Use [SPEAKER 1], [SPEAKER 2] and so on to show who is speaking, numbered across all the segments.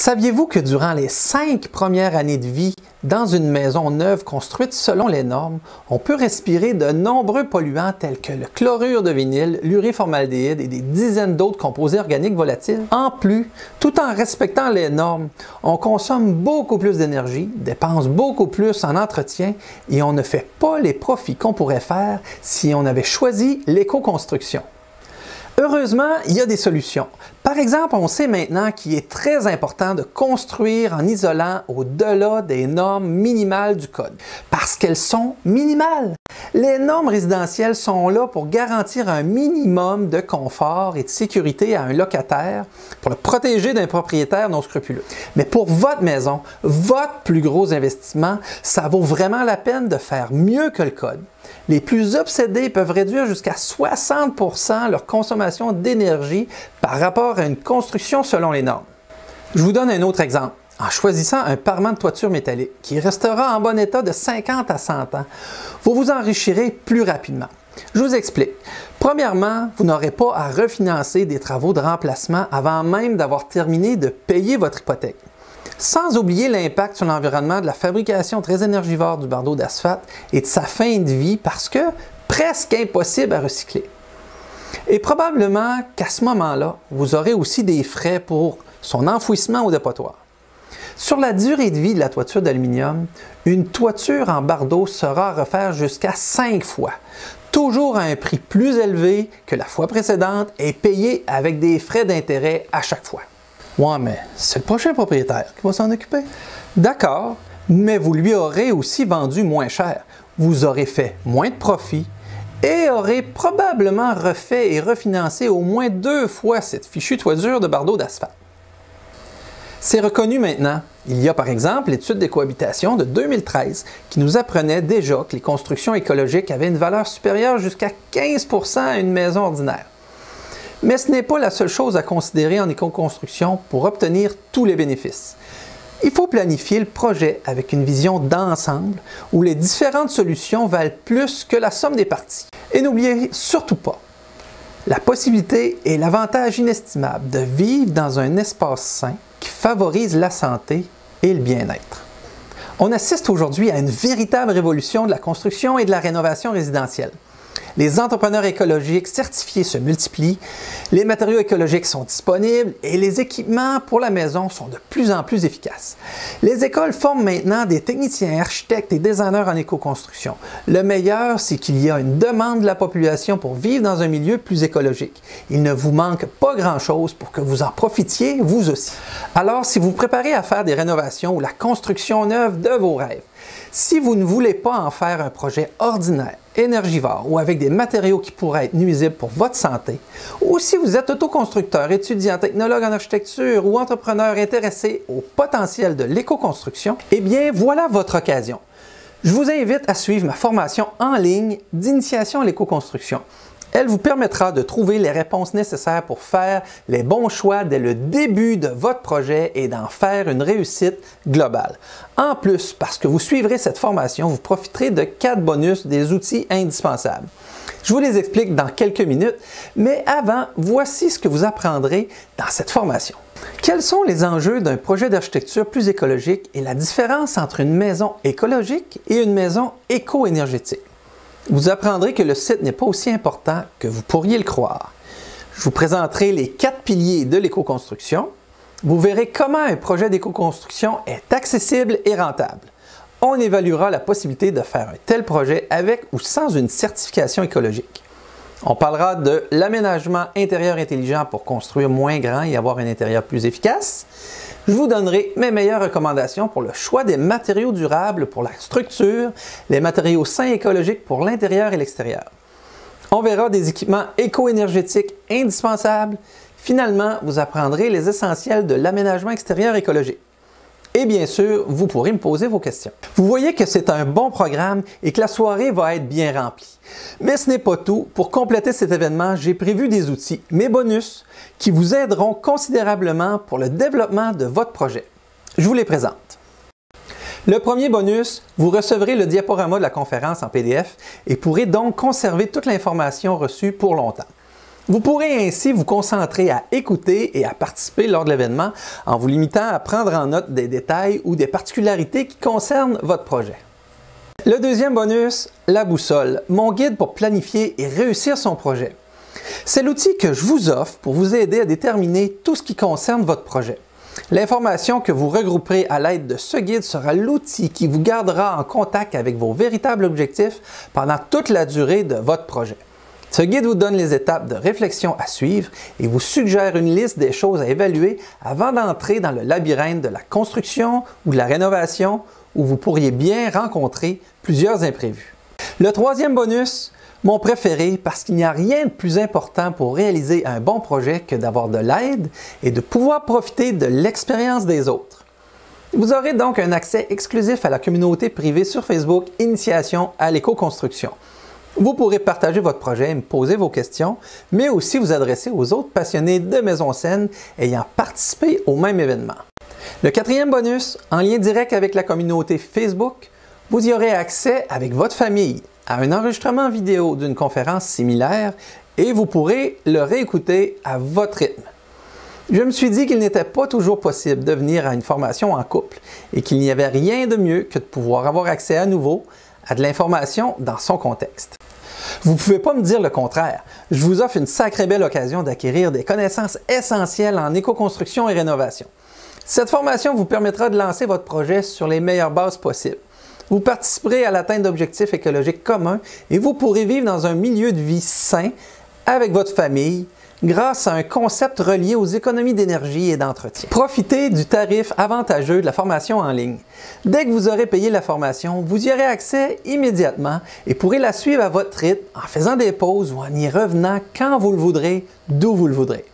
[SPEAKER 1] Saviez-vous que durant les 5 premières années de vie dans une maison neuve construite selon les normes, on peut respirer de nombreux polluants tels que le chlorure de vinyle, l'uréformaldéhyde et des dizaines d'autres composés organiques volatiles? En plus, tout en respectant les normes, on consomme beaucoup plus d'énergie, dépense beaucoup plus en entretien et on ne fait pas les profits qu'on pourrait faire si on avait choisi l'éco-construction. Heureusement, il y a des solutions. Par exemple, on sait maintenant qu'il est très important de construire en isolant au-delà des normes minimales du code, parce qu'elles sont minimales. Les normes résidentielles sont là pour garantir un minimum de confort et de sécurité à un locataire, pour le protéger d'un propriétaire non scrupuleux. Mais pour votre maison, votre plus gros investissement, ça vaut vraiment la peine de faire mieux que le code. Les plus obsédés peuvent réduire jusqu'à 60% leur consommation d'énergie par rapport à une construction selon les normes. Je vous donne un autre exemple. En choisissant un parement de toiture métallique qui restera en bon état de 50 à 100 ans, vous vous enrichirez plus rapidement. Je vous explique. Premièrement, vous n'aurez pas à refinancer des travaux de remplacement avant même d'avoir terminé de payer votre hypothèque. Sans oublier l'impact sur l'environnement de la fabrication très énergivore du bardeau d'asphalte et de sa fin de vie parce que presque impossible à recycler. Et probablement qu'à ce moment-là, vous aurez aussi des frais pour son enfouissement au dépotoir. Sur la durée de vie de la toiture d'aluminium, une toiture en bardeau sera à refaire jusqu'à 5 fois, toujours à un prix plus élevé que la fois précédente et payé avec des frais d'intérêt à chaque fois. Ouais, mais c'est le prochain propriétaire qui va s'en occuper. D'accord, mais vous lui aurez aussi vendu moins cher. Vous aurez fait moins de profit et aurez probablement refait et refinancé au moins 2 fois cette fichue toiture de bardeau d'asphalte. C'est reconnu maintenant. Il y a par exemple l'étude des cohabitations de 2013 qui nous apprenait déjà que les constructions écologiques avaient une valeur supérieure jusqu'à 15% à une maison ordinaire. Mais ce n'est pas la seule chose à considérer en éco-construction pour obtenir tous les bénéfices. Il faut planifier le projet avec une vision d'ensemble où les différentes solutions valent plus que la somme des parties. Et n'oubliez surtout pas la possibilité et l'avantage inestimable de vivre dans un espace sain qui favorise la santé et le bien-être. On assiste aujourd'hui à une véritable révolution de la construction et de la rénovation résidentielle. Les entrepreneurs écologiques certifiés se multiplient, les matériaux écologiques sont disponibles et les équipements pour la maison sont de plus en plus efficaces. Les écoles forment maintenant des techniciens, architectes et designers en éco-construction. Le meilleur, c'est qu'il y a une demande de la population pour vivre dans un milieu plus écologique. Il ne vous manque pas grand-chose pour que vous en profitiez vous aussi. Alors, si vous vous préparez à faire des rénovations ou la construction neuve de vos rêves, si vous ne voulez pas en faire un projet ordinaire, énergivore ou avec des matériaux qui pourraient être nuisibles pour votre santé, ou si vous êtes autoconstructeur, étudiant, technologue en architecture ou entrepreneur intéressé au potentiel de l'éco-construction, eh bien voilà votre occasion. Je vous invite à suivre ma formation en ligne d'initiation à l'éco-construction. Elle vous permettra de trouver les réponses nécessaires pour faire les bons choix dès le début de votre projet et d'en faire une réussite globale. En plus, parce que vous suivrez cette formation, vous profiterez de 4 bonus des outils indispensables. Je vous les explique dans quelques minutes, mais avant, voici ce que vous apprendrez dans cette formation. Quels sont les enjeux d'un projet d'architecture plus écologique et la différence entre une maison écologique et une maison éco-énergétique? Vous apprendrez que le site n'est pas aussi important que vous pourriez le croire. Je vous présenterai les 4 piliers de l'éco-construction. Vous verrez comment un projet d'éco-construction est accessible et rentable. On évaluera la possibilité de faire un tel projet avec ou sans une certification écologique. On parlera de l'aménagement intérieur intelligent pour construire moins grand et avoir un intérieur plus efficace. Je vous donnerai mes meilleures recommandations pour le choix des matériaux durables pour la structure, les matériaux sains et écologiques pour l'intérieur et l'extérieur. On verra des équipements éco-énergétiques indispensables. Finalement, vous apprendrez les essentiels de l'aménagement extérieur écologique. Et bien sûr, vous pourrez me poser vos questions. Vous voyez que c'est un bon programme et que la soirée va être bien remplie. Mais ce n'est pas tout. Pour compléter cet événement, j'ai prévu des outils, mes bonus, qui vous aideront considérablement pour le développement de votre projet. Je vous les présente. Le premier bonus, vous recevrez le diaporama de la conférence en PDF et pourrez donc conserver toute l'information reçue pour longtemps. Vous pourrez ainsi vous concentrer à écouter et à participer lors de l'événement en vous limitant à prendre en note des détails ou des particularités qui concernent votre projet. Le deuxième bonus, la boussole, mon guide pour planifier et réussir son projet. C'est l'outil que je vous offre pour vous aider à déterminer tout ce qui concerne votre projet. L'information que vous regrouperez à l'aide de ce guide sera l'outil qui vous gardera en contact avec vos véritables objectifs pendant toute la durée de votre projet. Ce guide vous donne les étapes de réflexion à suivre et vous suggère une liste des choses à évaluer avant d'entrer dans le labyrinthe de la construction ou de la rénovation où vous pourriez bien rencontrer plusieurs imprévus. Le troisième bonus, mon préféré parce qu'il n'y a rien de plus important pour réaliser un bon projet que d'avoir de l'aide et de pouvoir profiter de l'expérience des autres. Vous aurez donc un accès exclusif à la communauté privée sur Facebook Initiation à l'éco-construction. Vous pourrez partager votre projet et me poser vos questions, mais aussi vous adresser aux autres passionnés de maisons saines ayant participé au même événement. Le quatrième bonus, en lien direct avec la communauté Facebook, vous y aurez accès avec votre famille à un enregistrement vidéo d'une conférence similaire et vous pourrez le réécouter à votre rythme. Je me suis dit qu'il n'était pas toujours possible de venir à une formation en couple et qu'il n'y avait rien de mieux que de pouvoir avoir accès à nouveau à de l'information dans son contexte. Vous ne pouvez pas me dire le contraire. Je vous offre une sacrée belle occasion d'acquérir des connaissances essentielles en éco-construction et rénovation. Cette formation vous permettra de lancer votre projet sur les meilleures bases possibles. Vous participerez à l'atteinte d'objectifs écologiques communs et vous pourrez vivre dans un milieu de vie sain avec votre famille grâce à un concept relié aux économies d'énergie et d'entretien. Profitez du tarif avantageux de la formation en ligne. Dès que vous aurez payé la formation, vous y aurez accès immédiatement et pourrez la suivre à votre rythme en faisant des pauses ou en y revenant quand vous le voudrez, d'où vous le voudrez.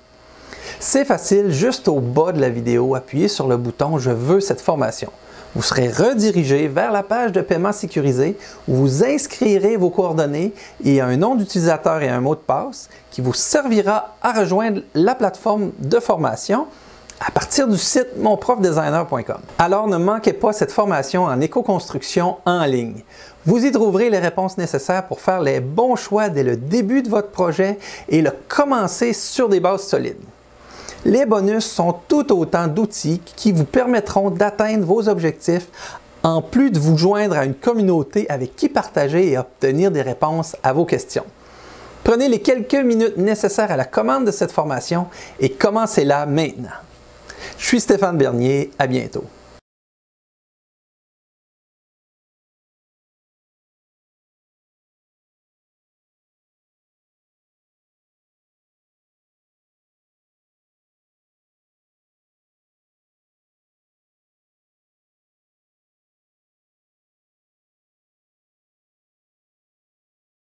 [SPEAKER 1] C'est facile, juste au bas de la vidéo, appuyez sur le bouton « Je veux cette formation ». Vous serez redirigé vers la page de paiement sécurisé où vous inscrirez vos coordonnées et un nom d'utilisateur et un mot de passe qui vous servira à rejoindre la plateforme de formation à partir du site monprofdesigner.com. Alors ne manquez pas cette formation en éco-construction en ligne. Vous y trouverez les réponses nécessaires pour faire les bons choix dès le début de votre projet et le commencer sur des bases solides. Les bonus sont tout autant d'outils qui vous permettront d'atteindre vos objectifs en plus de vous joindre à une communauté avec qui partager et obtenir des réponses à vos questions. Prenez les quelques minutes nécessaires à la commande de cette formation et commencez-la maintenant. Je suis Stéphane Bernier, à bientôt.